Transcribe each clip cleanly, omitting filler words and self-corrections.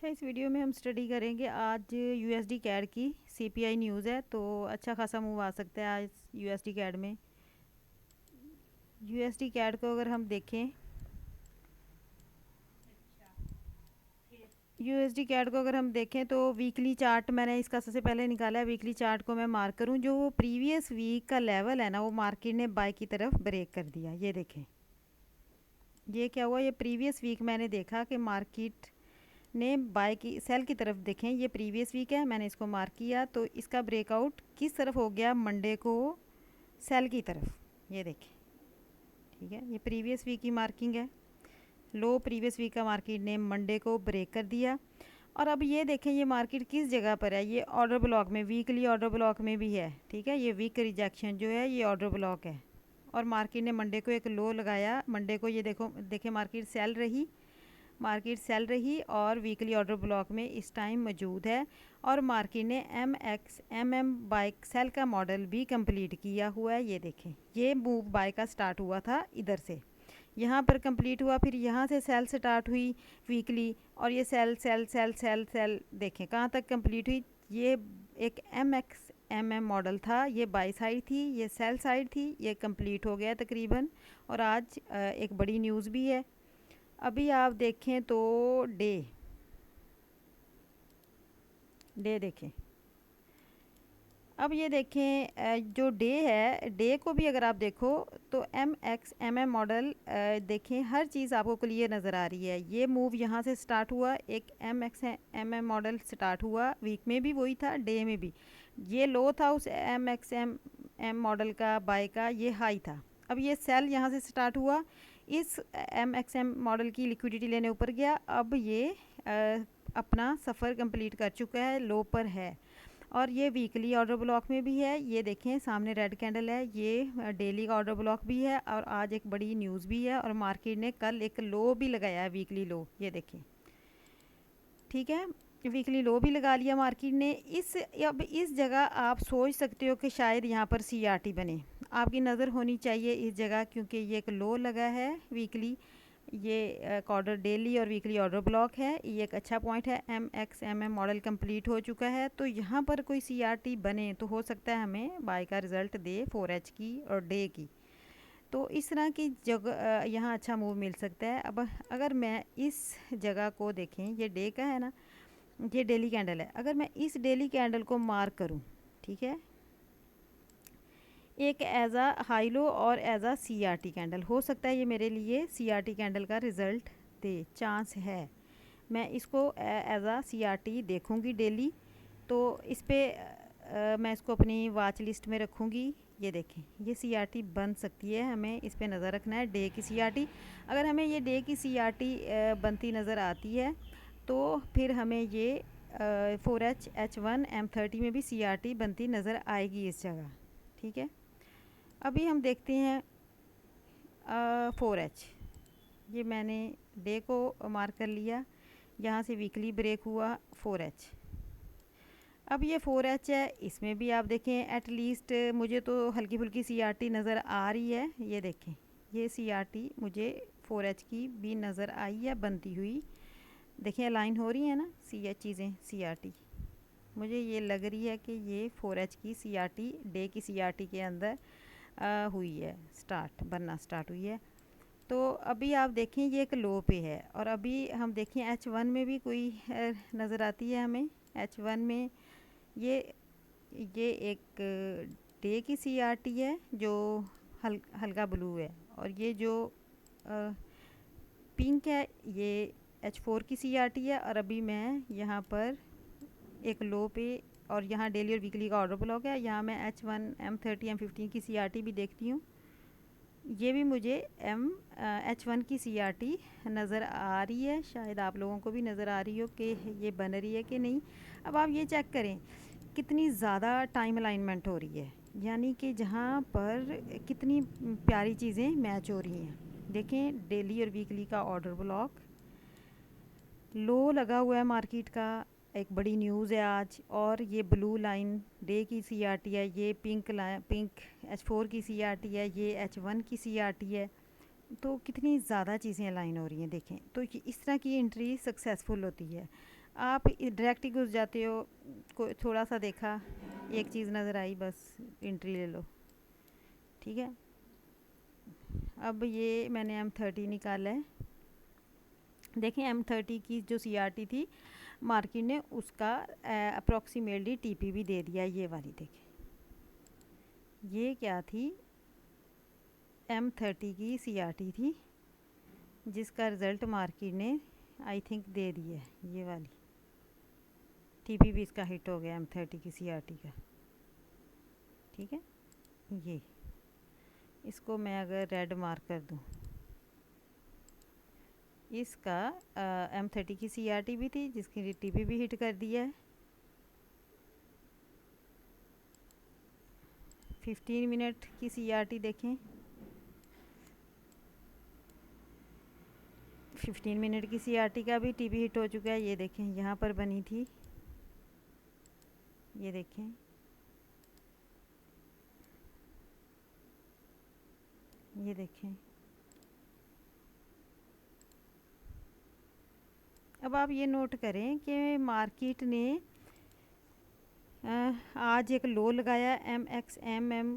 अच्छा, इस वीडियो में हम स्टडी करेंगे आज यूएसडी कैड की। सीपीआई न्यूज़ है तो अच्छा खासा मूव आ सकता है आज यूएसडी कैड में। यूएसडी कैड को अगर हम देखें, तो वीकली चार्ट मैंने इसका सबसे पहले निकाला है। वीकली चार्ट को मैं मार्क करूं, जो वो प्रीवियस वीक का लेवल है ना, वो मार्केट ने बाय की तरफ ब्रेक कर दिया। ये देखें, ये क्या हुआ, ये प्रीवियस वीक मैंने देखा कि मार्केट ने बाय की सेल की तरफ। देखें, ये प्रीवियस वीक है, मैंने इसको मार्क किया तो इसका ब्रेकआउट किस तरफ हो गया, मंडे को सेल की तरफ। ये देखें, ठीक है, ये प्रीवियस वीक की मार्किंग है। लो प्रीवियस वीक का मार्केट ने मंडे को ब्रेक कर दिया। और अब ये देखें, ये मार्केट किस जगह पर है, ये ऑर्डर ब्लॉक में, वीकली ऑर्डर ब्लॉक में भी है। ठीक है, ये वीक रिजेक्शन जो है ये ऑर्डर ब्लॉक है। और मार्केट ने मंडे को एक लो लगाया। मंडे को ये देखो, देखें मार्केट सेल रही और वीकली ऑर्डर ब्लॉक में इस टाइम मौजूद है। और मार्केट ने एम बाइक सेल का मॉडल भी कंप्लीट किया हुआ है। ये देखें, ये मूव बाय का स्टार्ट हुआ था इधर से, यहाँ पर कंप्लीट हुआ, फिर यहाँ से सेल स्टार्ट हुई वीकली, और ये sale sale sale sale sale देखें कहाँ तक कंप्लीट हुई। ये एक एम मॉडल था, ये बाई साइड थी, ये सेल साइड थी, ये कंप्लीट हो गया तकरीबन। और आज एक बड़ी न्यूज़ भी है। अभी आप देखें तो डे डे देखें, अब ये देखें जो डे है, डे को भी अगर आप देखो तो एम मॉडल देखें, हर चीज़ आपको क्लियर नज़र आ रही है। ये मूव यहाँ से स्टार्ट हुआ, एक एम मॉडल स्टार्ट हुआ, वीक में भी वही था, डे में भी। ये लो था उस एम मॉडल का, बाय का ये हाई था। अब ये सेल यहाँ से स्टार्ट हुआ, इस एम मॉडल की लिक्विडिटी लेने ऊपर गया। अब ये अपना सफ़र कंप्लीट कर चुका है, लो पर है। और ये वीकली ऑर्डर ब्लॉक में भी है। ये देखें सामने रेड कैंडल है, ये डेली का ऑर्डर ब्लॉक भी है। और आज एक बड़ी न्यूज़ भी है, और मार्केट ने कल एक लो भी लगाया है, वीकली लो। ये देखें, ठीक है, वीकली लो भी लगा लिया मार्केट ने। अब इस जगह आप सोच सकते हो कि शायद यहाँ पर सीआरटी बने। आपकी नज़र होनी चाहिए इस जगह, क्योंकि ये एक लो लगा है वीकली। ये ऑर्डर डेली और वीकली ऑर्डर ब्लॉक है, ये एक अच्छा पॉइंट है। एम मॉडल कंप्लीट हो चुका है, तो यहाँ पर कोई सीआरटी बने तो हो सकता है हमें बाय का रिज़ल्ट दे 4H की और डे की। तो इस तरह की जगह यहाँ अच्छा मूव मिल सकता है। अब अगर मैं इस जगह को देखें, ये डे का है ना, ये डेली कैंडल है। अगर मैं इस डेली कैंडल को मार्क करूँ, ठीक है, एक एज आ हाई लो और एज आ सीआरटी कैंडल, हो सकता है ये मेरे लिए सीआरटी कैंडल का रिज़ल्ट दे, चांस है। मैं इसको एज आ सीआरटी देखूंगी डेली, तो इस पर मैं इसको अपनी वाच लिस्ट में रखूंगी। ये देखें, ये सीआरटी बन सकती है, हमें इस पर नज़र रखना है, डे की सीआरटी। अगर हमें ये डे की सीआरटी बनती नज़र आती है, तो फिर हमें ये 4H M30 में भी सीआरटी बनती नज़र आएगी इस जगह। ठीक है, अभी हम देखते हैं 4H। ये मैंने डे को मार्क कर लिया, यहाँ से वीकली ब्रेक हुआ 4H। अब ये 4H है, इसमें भी आप देखें एटलीस्ट मुझे तो हल्की फुल्की सीआरटी नज़र आ रही है। ये देखें, ये सीआरटी मुझे 4H की भी नज़र आई है बनती हुई। देखें अलाइन हो रही है ना चीज़ें, सीआरटी मुझे ये लग रही है कि ये 4H की सीआरटी डे की सीआरटी के अंदर हुई है, बनना स्टार्ट हुई है। तो अभी आप देखें ये एक लो पे है। और अभी हम देखें H1 में भी कोई नज़र आती है हमें। H1 में ये एक डे की सीआरटी है जो हल्का ब्लू है, और ये जो पिंक है ये H4 की सीआरटी है। और अभी मैं यहाँ पर एक लो पे, और यहाँ डेली और वीकली का ऑर्डर ब्लॉक है, यहाँ मैं H1 M30 M15 की सीआरटी भी देखती हूँ। ये भी मुझे H1 की सीआरटी नज़र आ रही है, शायद आप लोगों को भी नज़र आ रही हो कि ये बन रही है कि नहीं। अब आप ये चेक करें कितनी ज़्यादा टाइम अलाइनमेंट हो रही है, यानी कि जहाँ पर कितनी प्यारी चीज़ें मैच हो रही हैं। देखें डेली और वीकली का ऑर्डर ब्लॉक, लो लगा हुआ है मार्केट का, एक बड़ी न्यूज़ है आज। और ये ब्लू लाइन डे की सीआरटी है, ये पिंक H4 की सीआरटी है, ये H1 की सीआरटी है। तो कितनी ज़्यादा चीज़ें अलाइन हो रही हैं देखें। तो इस तरह की एंट्री सक्सेसफुल होती है। आप डायरेक्ट ही घुस जाते हो, कोई थोड़ा सा देखा, एक चीज़ नज़र आई, बस एंट्री ले लो। ठीक है, अब ये मैंने M30 निकाला है। देखें M30 की जो CRT थी मार्केट ने उसका अप्रॉक्सीमेटली TP भी दे दिया। ये वाली देखें, ये क्या थी, M30 की CRT थी जिसका रिज़ल्ट मार्केट ने आई थिंक दे दिया है। ये वाली TP भी इसका हिट हो गया M30 की CRT का। ठीक है, ये इसको मैं अगर रेड मार्क कर दूं, इसका M30 की CRT भी थी जिसकी TP भी हिट कर दिया है। 15 मिनट की CRT देखें, 15 मिनट की CRT का भी TP हिट हो चुका है। ये देखें, यहाँ पर बनी थी, ये देखें, ये देखें। अब आप ये नोट करें कि मार्केट ने आज एक लो लगाया। MXMM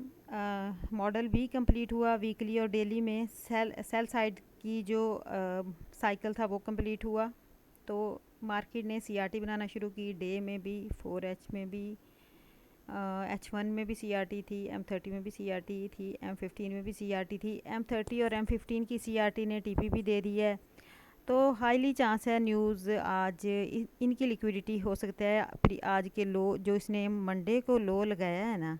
मॉडल भी कंप्लीट हुआ वीकली और डेली में। सेल साइड की जो साइकिल था वो कंप्लीट हुआ, तो मार्केट ने CRT बनाना शुरू की। डे में भी, 4H में भी, H1 में भी CRT थी, M30 में भी CRT थी, M15 में भी CRT थी। M30 और M15 की CRT ने TP भी दे दी है। तो हाईली चांस है न्यूज़ आज इनकी लिक्विडिटी हो सकता है आज के लो जो इसने मंडे को लो लगाया है ना,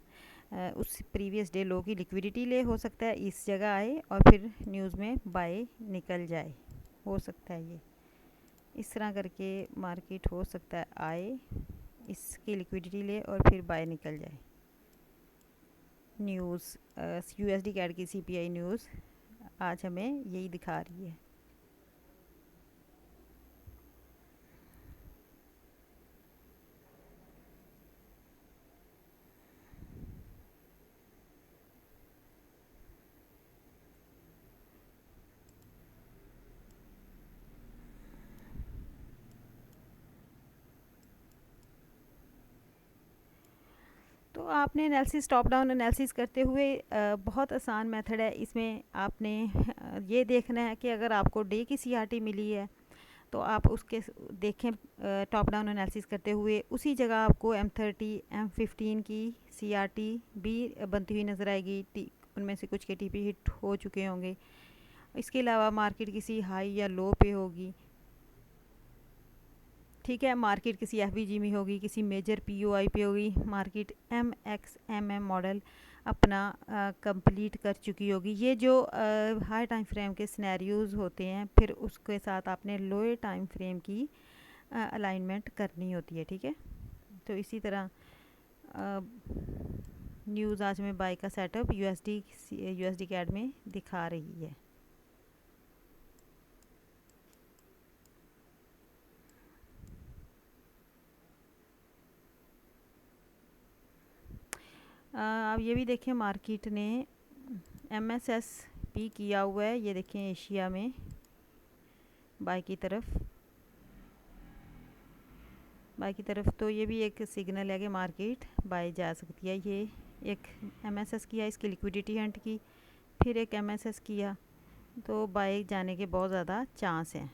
उस प्रीवियस डे लो की लिक्विडिटी ले हो सकता है इस जगह आए और फिर न्यूज़ में बाय निकल जाए। हो सकता है ये इस तरह करके मार्केट हो सकता है आए, इसकी लिक्विडिटी ले और फिर बाय निकल जाए। न्यूज़ USD कैड की CPI न्यूज़ आज हमें यही दिखा रही है। तो आपने एनालिसिस टॉप डाउन एनालिसिस करते हुए बहुत आसान मेथड है इसमें। आपने ये देखना है कि अगर आपको डे की CRT मिली है तो आप उसके देखें टॉप डाउन एनालिसिस करते हुए उसी जगह आपको M30 M15 की CRT भी बनती हुई नज़र आएगी। उनमें से कुछ के TP हिट हो चुके होंगे। इसके अलावा मार्केट किसी हाई या लो पे होगी। ठीक है, मार्केट किसी FVG में होगी, किसी मेजर POI पे होगी। मार्केट MXMM मॉडल अपना कंप्लीट कर चुकी होगी। ये जो हाई टाइम फ्रेम के सिनेरियोज होते हैं फिर उसके साथ आपने लोअर टाइम फ्रेम की अलाइनमेंट करनी होती है। ठीक है, तो इसी तरह न्यूज़ आज में बाय का सेटअप USD कैड में दिखा रही है। अब ये भी देखें, मार्केट ने MSSP किया हुआ है। ये देखें एशिया में बाय की तरफ, तो ये भी एक सिग्नल है कि मार्केट बाय जा सकती है। ये एक MSS किया, इसकी लिक्विडिटी हंट की, फिर एक MSS किया, तो बाय जाने के बहुत ज़्यादा चांस हैं।